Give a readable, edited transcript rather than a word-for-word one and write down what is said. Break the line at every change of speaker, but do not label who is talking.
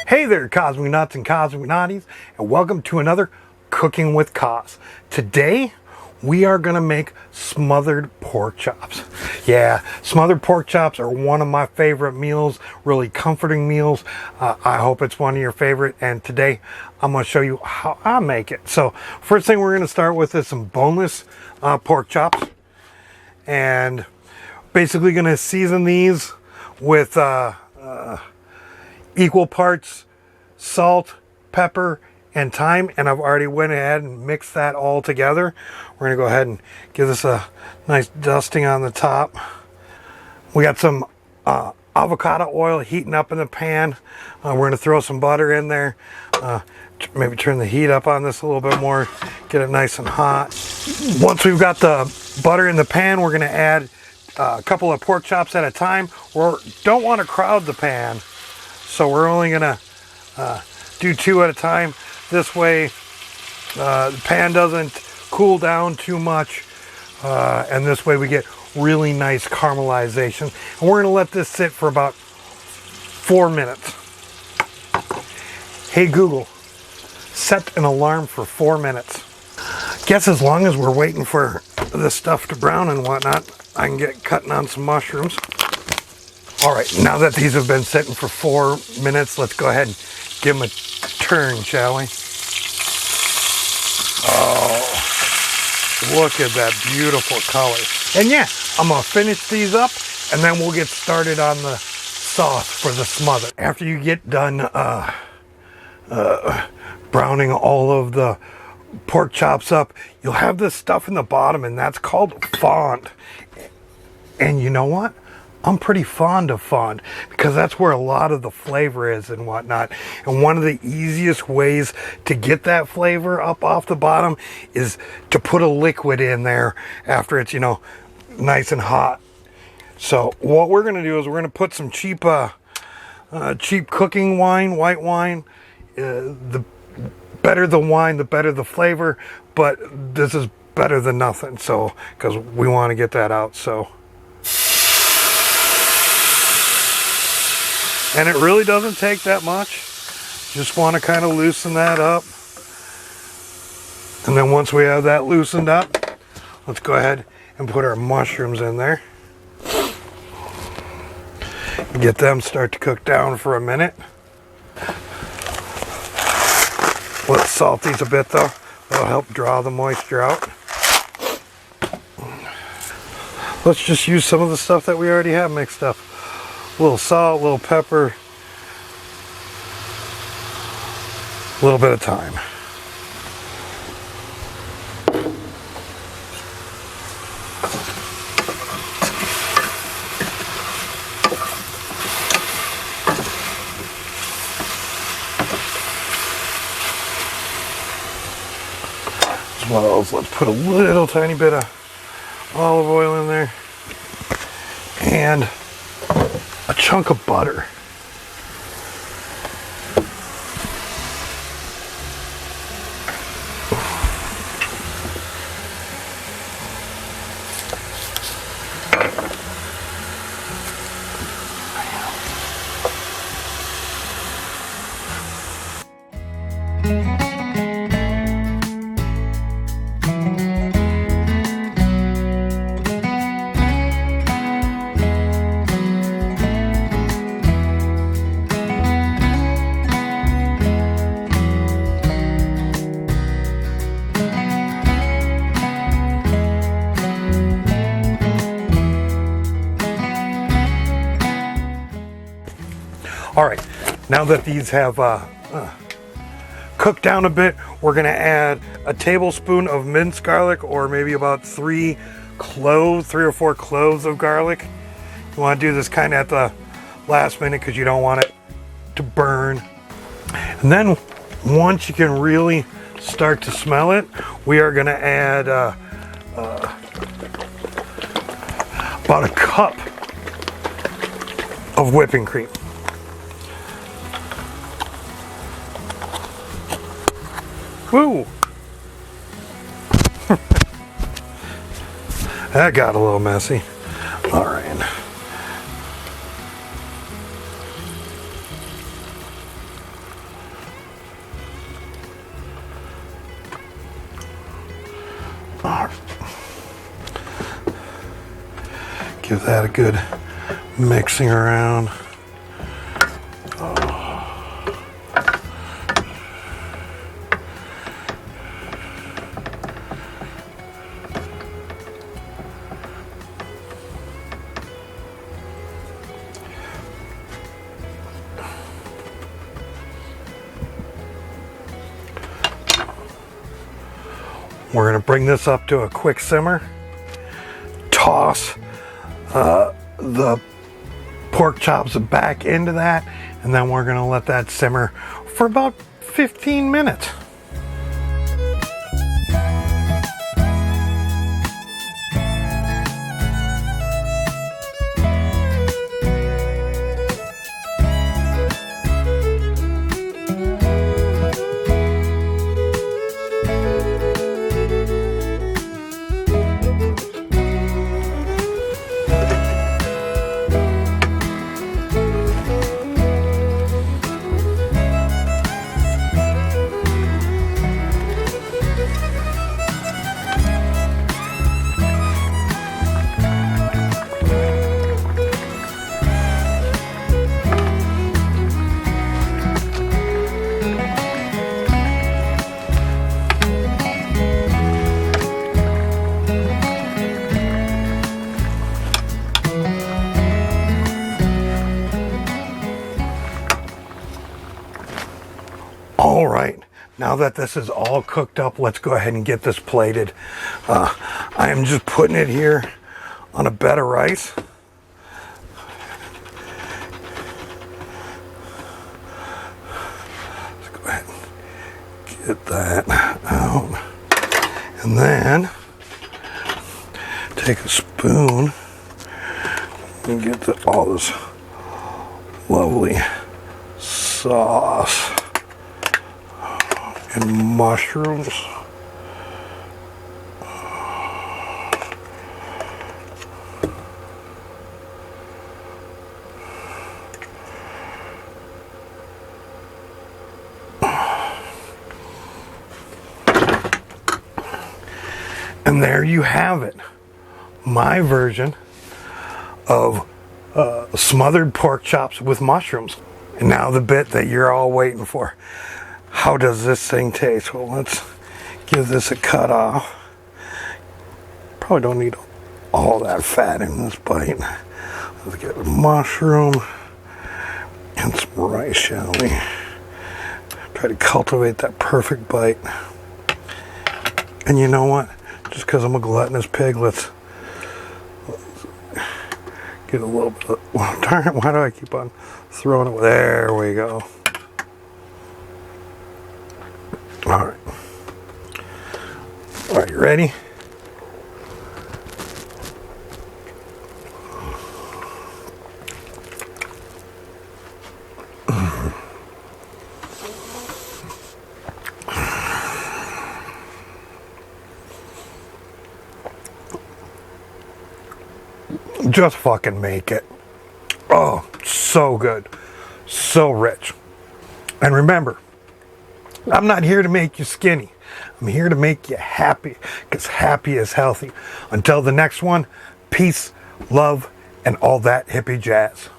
Hey there, Cosmic Nuts and Cosmic Naughties, and welcome to another Cooking with Coz. Today, we are going to make smothered pork chops. Yeah, smothered pork chops are one of my favorite meals, really comforting meals. I hope it's one of your favorite, and today I'm going to show you how I make it. So, first thing we're going to start with is some boneless pork chops, and basically going to season these with equal parts salt, pepper, and thyme, and I've already went ahead and mixed that all together. We're going to go ahead and give this a nice dusting on the top. We got some avocado oil heating up in the pan. We're going to throw some butter in there. Maybe turn the heat up on this a little bit more, get it nice and hot. Once we've got the butter in the pan, we're going to add a couple of pork chops at a time. We don't want to crowd the pan, so we're only going to do two at a time. This way the pan doesn't cool down too much, and this way we get really nice caramelization. And we're going to let this sit for about 4 minutes. Hey Google, set an alarm for 4 minutes. Guess as long as we're waiting for this stuff to brown and whatnot, I can get cutting on some mushrooms. All right, now that these have been sitting for 4 minutes, let's go ahead and give them a turn, shall we? Oh, look at that beautiful color. And yeah, I'm gonna finish these up and then we'll get started on the sauce for the smother. After you get done browning all of the pork chops up, you'll have this stuff in the bottom, and that's called fond. And you know what? I'm pretty fond of fond because that's where a lot of the flavor is and whatnot. And one of the easiest ways to get that flavor up off the bottom is to put a liquid in there after it's, nice and hot. So what we're going to do is we're going to put some cheap cooking wine, white wine. The better the wine, the better the flavor, but this is better than nothing. So, because we want to get that out, so. And it really doesn't take that much. Just want to kind of loosen that up. And then once we have that loosened up, let's go ahead and put our mushrooms in there. Get them start to cook down for a minute. Let's salt these a bit though. That'll help draw the moisture out. Let's just use some of the stuff that we already have mixed up. A little salt, a little pepper, a little bit of thyme. As well as let's put a little tiny bit of olive oil in there and a chunk of butter. All right, now that these have cooked down a bit, we're gonna add a tablespoon of minced garlic, or maybe about 3 or 4 cloves of garlic. You wanna do this kind of at the last minute because you don't want it to burn. And then once you can really start to smell it, we are gonna add about a cup of whipping cream. Woo! That got a little messy. All right. Give that a good mixing around. We're going to bring this up to a quick simmer. Toss the pork chops back into that, and then we're going to let that simmer for about 15 minutes. All right, now that this is all cooked up, let's go ahead and get this plated. I am just putting it here on a bed of rice. Let's go ahead and get that out. And then take a spoon and get all this lovely sauce and mushrooms. And there you have it. My version of smothered pork chops with mushrooms. And now the bit that you're all waiting for. How does this thing taste? Well, let's give this a cut off. Probably don't need all that fat in this bite. Let's get a mushroom and some rice, shall we? Try to cultivate that perfect bite. And you know what? Just because I'm a gluttonous pig, let's get a little bit of, darn it, why do I keep on throwing it? There we go. All right. Are you ready? Just fucking make it. Oh, so good. So rich. And remember, I'm not here to make you skinny. I'm here to make you happy, because happy is healthy. Until the next one, peace, love, and all that hippie jazz.